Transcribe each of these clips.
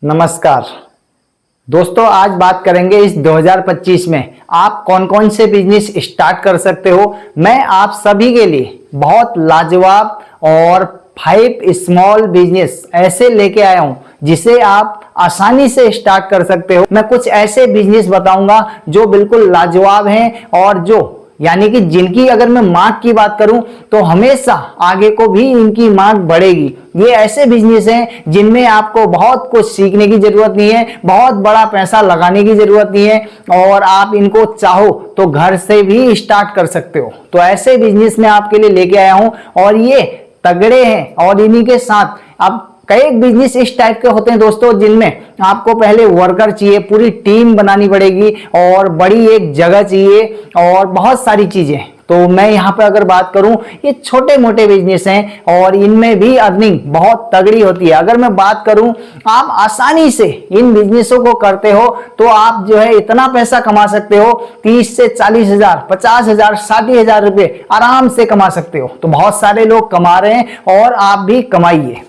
नमस्कार दोस्तों, आज बात करेंगे इस 2025 में आप कौन कौन से बिजनेस स्टार्ट कर सकते हो। मैं आप सभी के लिए बहुत लाजवाब और 5 स्मॉल बिजनेस ऐसे लेके आया हूं जिसे आप आसानी से स्टार्ट कर सकते हो। मैं कुछ ऐसे बिजनेस बताऊंगा जो बिल्कुल लाजवाब हैं और जो यानी कि जिनकी अगर मैं मार्ग की बात करूं तो हमेशा आगे को भी इनकी मार्ग बढ़ेगी। ये ऐसे बिजनेस हैं जिनमें आपको बहुत कुछ सीखने की जरूरत नहीं है, बहुत बड़ा पैसा लगाने की जरूरत नहीं है और आप इनको चाहो तो घर से भी स्टार्ट कर सकते हो। तो ऐसे बिजनेस मैं आपके लिए लेके आया हूं और ये तगड़े हैं और इन्हीं के साथ अब कई बिजनेस इस टाइप के होते हैं दोस्तों जिनमें आपको पहले वर्कर चाहिए, पूरी टीम बनानी पड़ेगी और बड़ी एक जगह चाहिए और बहुत सारी चीजें। तो मैं यहाँ पे अगर बात करूं, ये छोटे मोटे बिजनेस हैं और इनमें भी अर्निंग बहुत तगड़ी होती है। अगर मैं बात करूं, आप आसानी से इन बिजनेसों को करते हो तो आप जो है इतना पैसा कमा सकते हो, 30 से 40 हजार, 50 हजार, 60 हजार रुपये आराम से कमा सकते हो। तो बहुत सारे लोग कमा रहे हैं और आप भी कमाइए।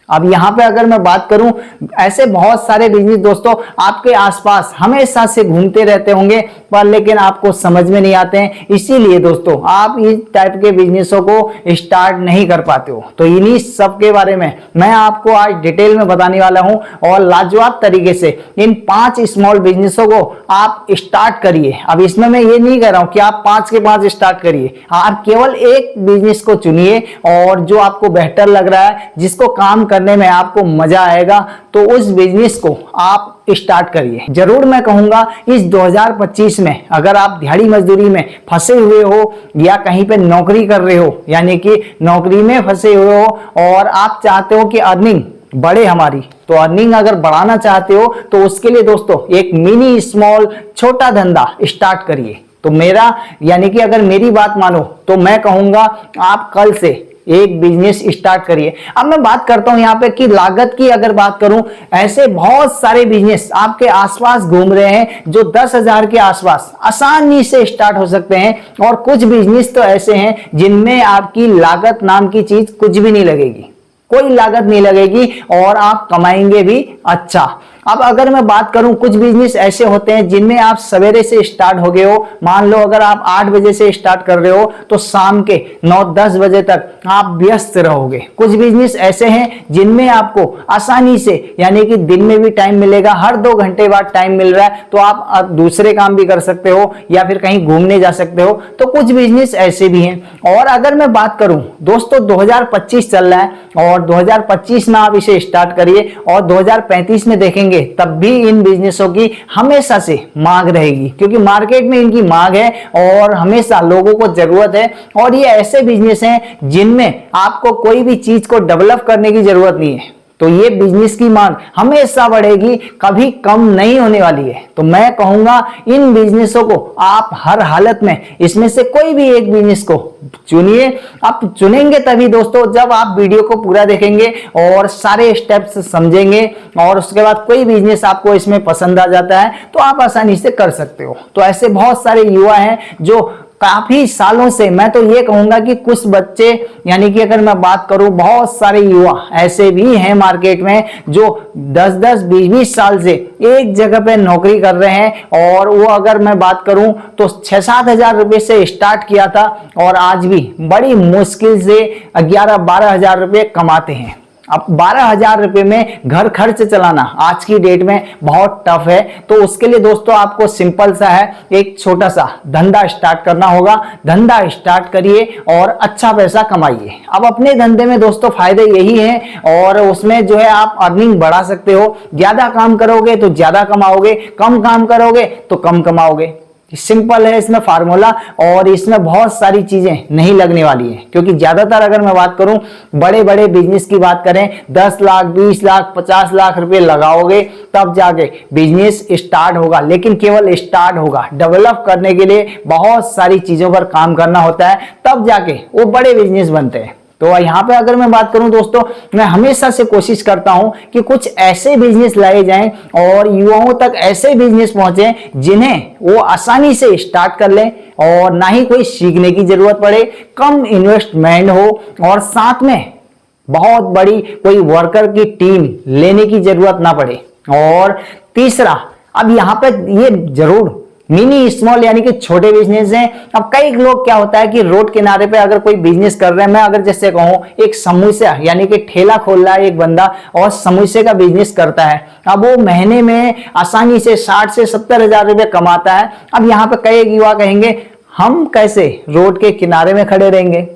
अब यहाँ पे अगर मैं बात करूं, ऐसे बहुत सारे बिजनेस दोस्तों आपके आसपास हमेशा से घूमते रहते होंगे पर लेकिन आपको समझ में नहीं आते हैं। इसीलिए दोस्तों आप इस टाइप के बिजनेसों को स्टार्ट नहीं कर पाते हो। तो इन्हीं सब के बारे में मैं आपको आज डिटेल में बताने वाला हूं और लाजवाब तरीके से इन 5 स्मॉल बिजनेसों को आप स्टार्ट करिए। अब इसमें मैं ये नहीं कह रहा हूं कि आप 5 के 5 स्टार्ट करिए, आप केवल एक बिजनेस को चुनिए और जो आपको बेहतर लग रहा है, जिसको काम करने में आपको मजा आएगा, तो उस बिजनेस को आप स्टार्ट करिए। जरूर मैं कहूंगा इस 2025 में अगर आप दिहाड़ी मजदूरी में फंसे हुए हो या कहीं पे नौकरी कर रहे हो, यानी कि नौकरी में फंसे हुए हो और आप चाहते हो कि अर्निंग बढ़े हमारी, तो अर्निंग अगर बढ़ाना चाहते हो तो उसके लिए दोस्तों एक मिनी स्मॉल छोटा धंधा स्टार्ट करिए। तो मेरा यानी कि अगर मेरी बात मानो तो मैं कहूंगा आप कल से एक बिजनेस स्टार्ट करिए। अब मैं बात करता हूं यहां पे कि लागत की अगर बात करूं, ऐसे बहुत सारे बिजनेस आपके आसपास घूम रहे हैं जो 10 हजार के आसपास आसानी से स्टार्ट हो सकते हैं और कुछ बिजनेस तो ऐसे हैं जिनमें आपकी लागत नाम की चीज कुछ भी नहीं लगेगी, कोई लागत नहीं लगेगी और आप कमाएंगे भी अच्छा। अब अगर मैं बात करूं, कुछ बिजनेस ऐसे होते हैं जिनमें आप सवेरे से स्टार्ट हो गए हो, मान लो अगर आप 8 बजे से स्टार्ट कर रहे हो तो शाम के 9-10 बजे तक आप व्यस्त रहोगे। कुछ बिजनेस ऐसे हैं जिनमें आपको आसानी से यानी कि दिन में भी टाइम मिलेगा, हर 2 घंटे बाद टाइम मिल रहा है तो आप दूसरे काम भी कर सकते हो या फिर कहीं घूमने जा सकते हो। तो कुछ बिजनेस ऐसे भी हैं। और अगर मैं बात करूं दोस्तों, 2025 चल रहा है और 2025 में आप इसे स्टार्ट करिए और 2035 में देखेंगे तब भी इन बिजनेसों की हमेशा से मांग रहेगी, क्योंकि मार्केट में इनकी मांग है और हमेशा लोगों को जरूरत है। और ये ऐसे बिजनेस हैं जिनमें आपको कोई भी चीज को डेवलप करने की जरूरत नहीं है। तो ये बिजनेस की मांग हमेशा बढ़ेगी, कभी कम नहीं होने वाली है। तो मैं कहूंगा इन बिजनेसों को आप हर हालत में इसमें से कोई भी एक बिजनेस को चुनिए। आप चुनेंगे तभी दोस्तों जब आप वीडियो को पूरा देखेंगे और सारे स्टेप्स समझेंगे और उसके बाद कोई बिजनेस आपको इसमें पसंद आ जाता है तो आप आसानी से कर सकते हो। तो ऐसे बहुत सारे युवा हैं जो काफी सालों से, मैं तो ये कहूंगा कि कुछ बच्चे यानी कि अगर मैं बात करूं, बहुत सारे युवा ऐसे भी हैं मार्केट में जो 10-10, 20-20 साल से एक जगह पे नौकरी कर रहे हैं और वो अगर मैं बात करूं तो 6-7 हजार रुपए से स्टार्ट किया था और आज भी बड़ी मुश्किल से 11-12 हजार रुपये कमाते हैं। अब 12 हजार रुपये में घर खर्च चलाना आज की डेट में बहुत टफ है। तो उसके लिए दोस्तों आपको सिंपल सा है, एक छोटा सा धंधा स्टार्ट करना होगा। धंधा स्टार्ट करिए और अच्छा पैसा कमाइए। अब अपने धंधे में दोस्तों फायदे यही है और उसमें जो है आप अर्निंग बढ़ा सकते हो। ज्यादा काम करोगे तो ज्यादा कमाओगे, कम काम करोगे तो कम कमाओगे। सिंपल है इसमें फार्मूला और इसमें बहुत सारी चीजें नहीं लगने वाली है, क्योंकि ज्यादातर अगर मैं बात करूं बड़े बड़े बिजनेस की बात करें, 10 लाख, 20 लाख, 50 लाख रुपए लगाओगे तब जाके बिजनेस स्टार्ट होगा। लेकिन केवल स्टार्ट होगा, डेवलप करने के लिए बहुत सारी चीजों पर काम करना होता है, तब जाके वो बड़े बिजनेस बनते हैं। तो यहाँ पे अगर मैं बात करूं दोस्तों, मैं हमेशा से कोशिश करता हूं कि कुछ ऐसे बिजनेस लाए जाएं और युवाओं तक ऐसे बिजनेस पहुंचे जिन्हें वो आसानी से स्टार्ट कर लें और ना ही कोई सीखने की जरूरत पड़े, कम इन्वेस्टमेंट हो और साथ में बहुत बड़ी कोई वर्कर की टीम लेने की जरूरत ना पड़े। और तीसरा, अब यहाँ पे ये जरूर मिनी स्मॉल यानी कि छोटे बिजनेस हैं। अब कई लोग क्या होता है कि रोड किनारे पे अगर कोई बिजनेस कर रहे हैं, मैं अगर जैसे कहूँ एक समोसा यानी कि ठेला खोल रहा है एक बंदा और समोसे का बिजनेस करता है, अब वो महीने में आसानी से 60 से 70 हजार रुपये कमाता है। अब यहाँ पे कई युवा कहेंगे हम कैसे रोड के किनारे में खड़े रहेंगे,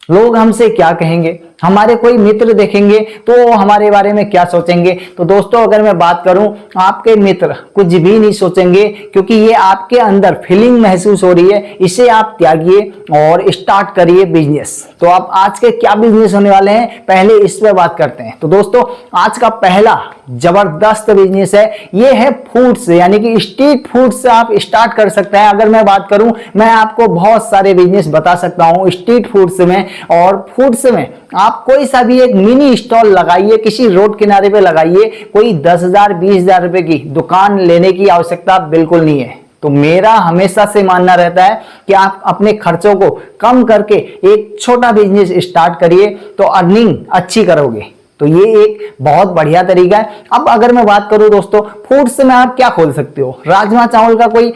लोग हमसे क्या कहेंगे, हमारे कोई मित्र देखेंगे तो हमारे बारे में क्या सोचेंगे। तो दोस्तों अगर मैं बात करूं, आपके मित्र कुछ भी नहीं सोचेंगे, क्योंकि ये आपके अंदर फीलिंग महसूस हो रही है, इसे आप त्यागिए और स्टार्ट करिए बिजनेस। तो आप आज के क्या बिजनेस होने वाले हैं, पहले इस पर बात करते हैं। तो दोस्तों आज का पहला जबरदस्त बिजनेस है, ये है फूड्स यानी कि स्ट्रीट फूड से आप स्टार्ट कर सकते हैं। अगर मैं बात करूं, मैं आपको बहुत सारे बिजनेस बता सकता हूं स्ट्रीट फूड्स में और फूड्स में। आप कोई सा भी एक मिनी स्टॉल लगाइए, किसी रोड किनारे पे लगाइए, कोई 10,000 20,000 रुपए की दुकान लेने की आवश्यकता बिल्कुल नहीं है। तो मेरा हमेशा से मानना रहता है कि आप अपने खर्चों को कम करके एक छोटा बिजनेस स्टार्ट करिए तो अर्निंग अच्छी करोगे। तो ये एक बहुत बढ़िया तरीका है। अब अगर मैं बात करूं दोस्तों, फूड्स में आप क्या खोल सकते हो, राजमा चावल का कोई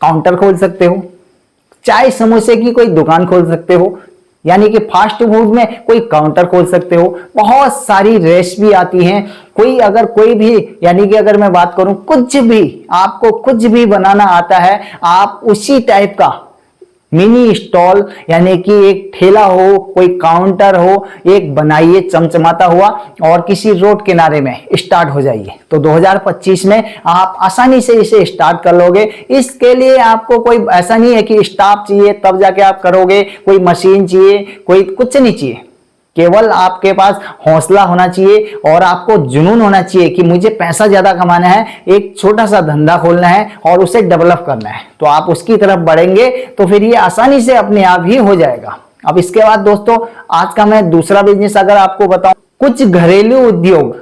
काउंटर खोल सकते हो, चाय समोसे की कोई दुकान खोल सकते हो, यानी कि फास्ट फूड में कोई काउंटर खोल सकते हो। बहुत सारी रेसिपी आती हैं, कोई भी यानी कि अगर मैं बात करूं, कुछ भी आपको कुछ भी बनाना आता है, आप उसी टाइप का मिनी स्टॉल यानी कि एक ठेला हो, कोई काउंटर हो, एक बनाइए चमचमाता हुआ और किसी रोड किनारे में स्टार्ट हो जाइए। तो 2025 में आप आसानी से इसे स्टार्ट कर लोगे। इसके लिए आपको कोई ऐसा नहीं है कि स्टाफ चाहिए तब जाके आप करोगे, कोई मशीन चाहिए, कोई कुछ नहीं चाहिए, केवल आपके पास हौसला होना चाहिए और आपको जुनून होना चाहिए कि मुझे पैसा ज्यादा कमाना है, एक छोटा सा धंधा खोलना है और उसे डेवलप करना है। तो आप उसकी तरफ बढ़ेंगे तो फिर ये आसानी से अपने आप ही हो जाएगा। अब इसके बाद दोस्तों आज का मैं दूसरा बिजनेस अगर आपको बताऊं, कुछ घरेलू उद्योग,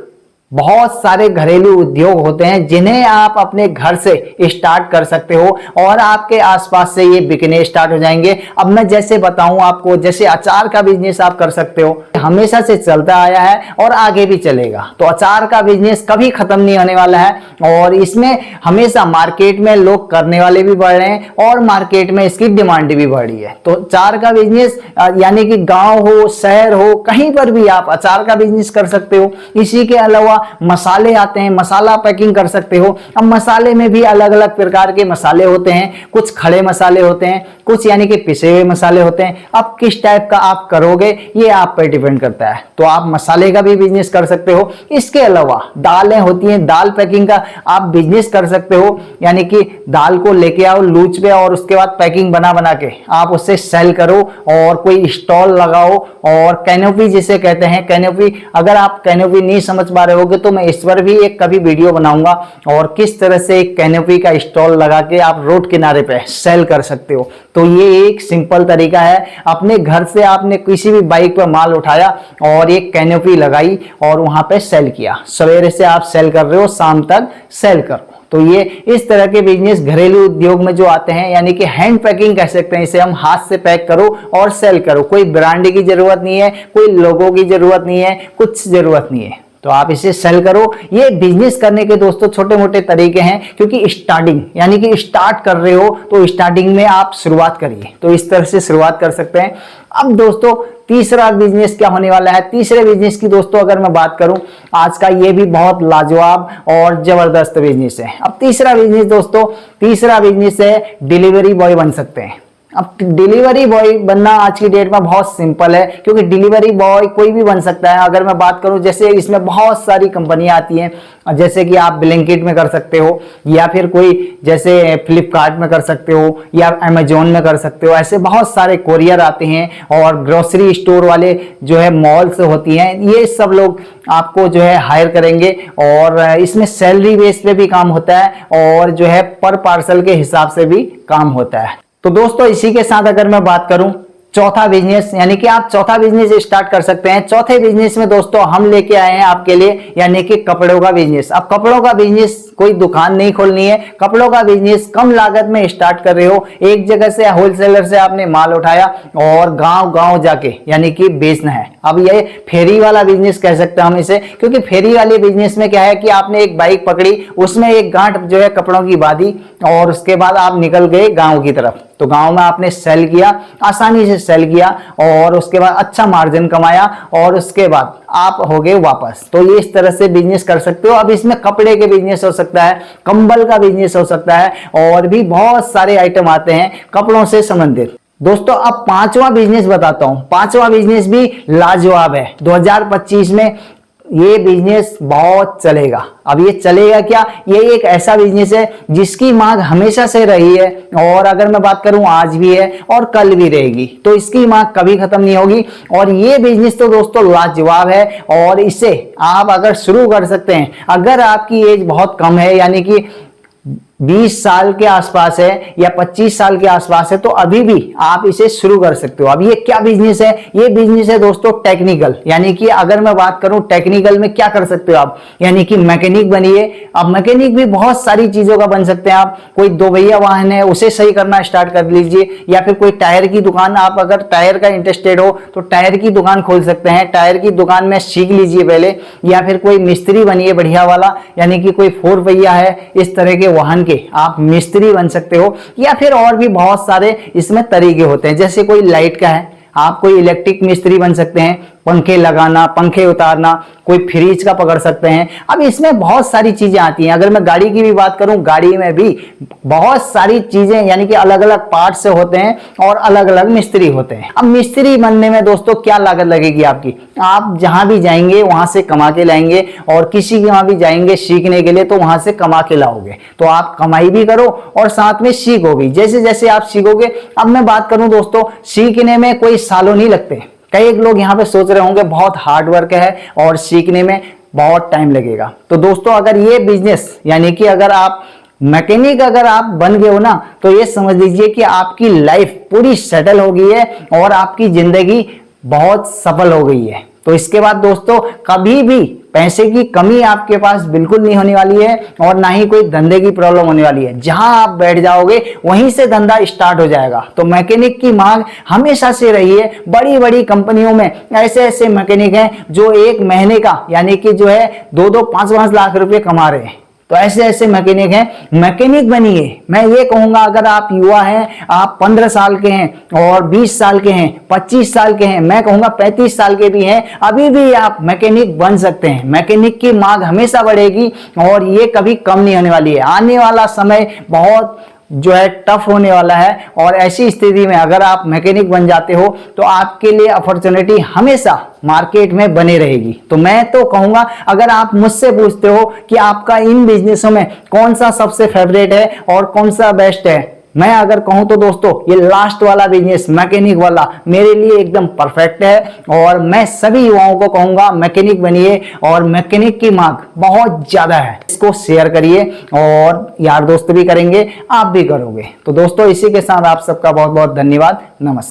बहुत सारे घरेलू उद्योग होते हैं जिन्हें आप अपने घर से स्टार्ट कर सकते हो और आपके आसपास से ये बिकने स्टार्ट हो जाएंगे। अब मैं जैसे बताऊं आपको, जैसे अचार का बिजनेस आप कर सकते हो, हमेशा से चलता आया है और आगे भी चलेगा। तो अचार का बिजनेस कभी खत्म नहीं होने वाला है और इसमें हमेशा मार्केट में लोग करने वाले भी बढ़ रहे हैं और मार्केट में इसकी डिमांड भी बढ़ रही है। तो अचार का बिजनेस यानी कि गाँव हो शहर हो कहीं पर भी आप अचार का बिजनेस कर सकते हो। इसी के अलावा मसाले आते हैं, मसाला पैकिंग कर सकते हो। अब मसाले में भी अलग अलग प्रकार के मसाले होते हैं, कुछ खड़े मसाले होते हैं, कुछ यानी कि पिसे हुए मसाले होते हैं। अब किस टाइप का आप करोगे ये आप पर डिपेंड करता है। तो आप मसाले का भी बिजनेस कर सकते हो। इसके अलावा दालें होती हैं, दाल पैकिंग का आप बिजनेस कर सकते हो, यानी कि दाल को लेके आओ लूच पे और उसके बाद पैकिंग बना बना के आप उससे सेल करो और कोई स्टॉल लगाओ। और कैनोपी जिसे कहते हैं, कैनोपी, अगर आप कैनोपी नहीं समझ पा रहे होगे तो मैं इस पर भी एक कभी वीडियो बनाऊंगा और किस तरह से एक कैनोपी का स्टॉल लगा के आप रोड किनारे पे सेल कर सकते हो। तो ये एक सिंपल तरीका है। अपने घर से आपने किसी भी बाइक पर माल उठाया और एक कैनोपी लगाई और वहां पे सेल किया। सवेरे से आप सेल कर रहे हो, शाम तक सेल करो। तो ये इस तरह के बिजनेस घरेलू उद्योग में जो आते हैं, यानी कि हैंड पैकिंग कह सकते हैं इसे हम, हाथ से पैक करो और सेल करो। कोई ब्रांड की जरूरत नहीं है, कोई लोगो की जरूरत नहीं है, कुछ जरूरत नहीं है, तो आप इसे सेल करो। ये बिजनेस करने के दोस्तों छोटे मोटे तरीके हैं, क्योंकि स्टार्टिंग यानी कि स्टार्ट कर रहे हो तो स्टार्टिंग में आप शुरुआत करिए। तो इस तरह से शुरुआत कर सकते हैं। अब दोस्तों तीसरा बिजनेस क्या होने वाला है, तीसरे बिजनेस की दोस्तों अगर मैं बात करूं, आज का ये भी बहुत लाजवाब और जबरदस्त बिजनेस है। अब तीसरा बिजनेस दोस्तों, तीसरा बिजनेस है डिलीवरी बॉय बन सकते हैं। अब डिलीवरी बॉय बनना आज की डेट में बहुत सिंपल है, क्योंकि डिलीवरी बॉय कोई भी बन सकता है। अगर मैं बात करूं, जैसे इसमें बहुत सारी कंपनियां आती हैं, जैसे कि आप ब्लिंकिट में कर सकते हो, या फिर कोई जैसे फ्लिपकार्ट में कर सकते हो, या अमेजोन में कर सकते हो। ऐसे बहुत सारे कोरियर आते हैं और ग्रोसरी स्टोर वाले जो है मॉल्स होती हैं, ये सब लोग आपको जो है हायर करेंगे और इसमें सैलरी बेस पे भी काम होता है और जो है पर पार्सल के हिसाब से भी काम होता है। तो दोस्तों इसी के साथ अगर मैं बात करूं, चौथा बिजनेस, यानी कि आप चौथा बिजनेस स्टार्ट कर सकते हैं। चौथे बिजनेस में दोस्तों हम लेके आए हैं आपके लिए, यानी कि कपड़ों का बिजनेस। अब कपड़ों का बिजनेस कोई दुकान नहीं खोलनी है, कपड़ों का बिजनेस कम लागत में स्टार्ट कर रहे हो। एक जगह से होलसेलर से आपने माल उठाया और गांव गांव जाके यानी कि बेचना है। अब ये फेरी वाला बिजनेस कह सकते हैं हम इसे, क्योंकि फेरी वाले बिजनेस में क्या है कि आपने एक बाइक पकड़ी, उसमें एक गांठ जो है कपड़ों की बांधी और उसके बाद आप निकल गए गांव की तरफ। तो गांव में आपने सेल किया, आसानी से सेल किया और उसके बाद अच्छा मार्जिन कमाया और उसके बाद आप हो गए वापस। तो ये इस तरह से बिजनेस कर सकते हो। अब इसमें कपड़े के बिजनेस हो सकता है, कंबल का बिजनेस हो सकता है और भी बहुत सारे आइटम आते हैं कपड़ों से संबंधित। दोस्तों अब पांचवा बिजनेस बताता हूं। पांचवा बिजनेस भी लाजवाब है। 2025 में ये बिजनेस बहुत चलेगा। अब ये चलेगा क्या, ये एक ऐसा बिजनेस है जिसकी मांग हमेशा से रही है और अगर मैं बात करूं आज भी है और कल भी रहेगी, तो इसकी मांग कभी खत्म नहीं होगी। और ये बिजनेस तो दोस्तों लाजवाब है और इसे आप अगर शुरू कर सकते हैं, अगर आपकी एज बहुत कम है यानी कि 20 साल के आसपास है या 25 साल के आसपास है, तो अभी भी आप इसे शुरू कर सकते हो। अब ये क्या बिजनेस है, ये बिजनेस है दोस्तों टेक्निकल, यानी कि अगर मैं बात करूं टेक्निकल में क्या कर सकते हो आप, यानी कि मैकेनिक बनिए। अब मैकेनिक भी बहुत सारी चीजों का बन सकते हैं आप। कोई 2 पहिया वाहन है उसे सही करना स्टार्ट कर लीजिए, या फिर कोई टायर की दुकान, आप अगर टायर का इंटरेस्टेड हो तो टायर की दुकान खोल सकते हैं। टायर की दुकान में सीख लीजिए पहले, या फिर कोई मिस्त्री बनिए बढ़िया वाला, यानी कि कोई 4 पहिया है इस तरह के वाहन के आप मिस्त्री बन सकते हो। या फिर और भी बहुत सारे इसमें तरीके होते हैं, जैसे कोई लाइट का है, आप कोई इलेक्ट्रिक मिस्त्री बन सकते हैं, पंखे लगाना, पंखे उतारना, कोई फ्रिज का पकड़ सकते हैं। अब इसमें बहुत सारी चीजें आती हैं। अगर मैं गाड़ी की भी बात करूं, गाड़ी में भी बहुत सारी चीजें यानी कि अलग अलग पार्ट से होते हैं और अलग अलग मिस्त्री होते हैं। अब मिस्त्री बनने में दोस्तों क्या लागत लगेगी आपकी, आप जहां भी जाएंगे वहां से कमा के लाएंगे और किसी के वहां भी जाएंगे सीखने के लिए तो वहां से कमा के लाओगे। तो आप कमाई भी करो और साथ में सीखो भी। जैसे जैसे आप सीखोगे, अब मैं बात करूं दोस्तों, सीखने में कोई सालों नहीं लगते। कई लोग यहाँ पे सोच रहे होंगे बहुत हार्ड वर्क है और सीखने में बहुत टाइम लगेगा। तो दोस्तों अगर ये बिजनेस यानी कि अगर आप मैकेनिक अगर आप बन गए हो ना, तो ये समझ लीजिए कि आपकी लाइफ पूरी सेटल हो गई है और आपकी जिंदगी बहुत सफल हो गई है। तो इसके बाद दोस्तों कभी भी पैसे की कमी आपके पास बिल्कुल नहीं होने वाली है और ना ही कोई धंधे की प्रॉब्लम होने वाली है। जहां आप बैठ जाओगे वहीं से धंधा स्टार्ट हो जाएगा। तो मैकेनिक की मांग हमेशा से रही है। बड़ी बड़ी कंपनियों में ऐसे ऐसे मैकेनिक हैं जो एक महीने का यानी कि जो है 2-2, 5-5 लाख रुपए कमा रहे हैं। तो ऐसे ऐसे मैकेनिक हैं, मैकेनिक बनिए। मैं ये कहूंगा अगर आप युवा हैं, आप 15 साल के हैं और 20 साल के हैं, 25 साल के हैं, मैं कहूंगा 35 साल के भी हैं, अभी भी आप मैकेनिक बन सकते हैं। मैकेनिक की मांग हमेशा बढ़ेगी और ये कभी कम नहीं होने वाली है। आने वाला समय बहुत जो है टफ होने वाला है और ऐसी स्थिति में अगर आप मैकेनिक बन जाते हो तो आपके लिए अपॉर्चुनिटी हमेशा मार्केट में बने रहेगी। तो मैं तो कहूंगा अगर आप मुझसे पूछते हो कि आपका इन बिजनेसों में कौन सा सबसे फेवरेट है और कौन सा बेस्ट है, मैं अगर कहूं तो दोस्तों ये लास्ट वाला बिजनेस मैकेनिक वाला मेरे लिए एकदम परफेक्ट है और मैं सभी युवाओं को कहूंगा मैकेनिक बनिए और मैकेनिक की मांग बहुत ज्यादा है। इसको शेयर करिए और यार दोस्त भी करेंगे, आप भी करोगे। तो दोस्तों इसी के साथ आप सबका बहुत बहुत धन्यवाद। नमस्कार।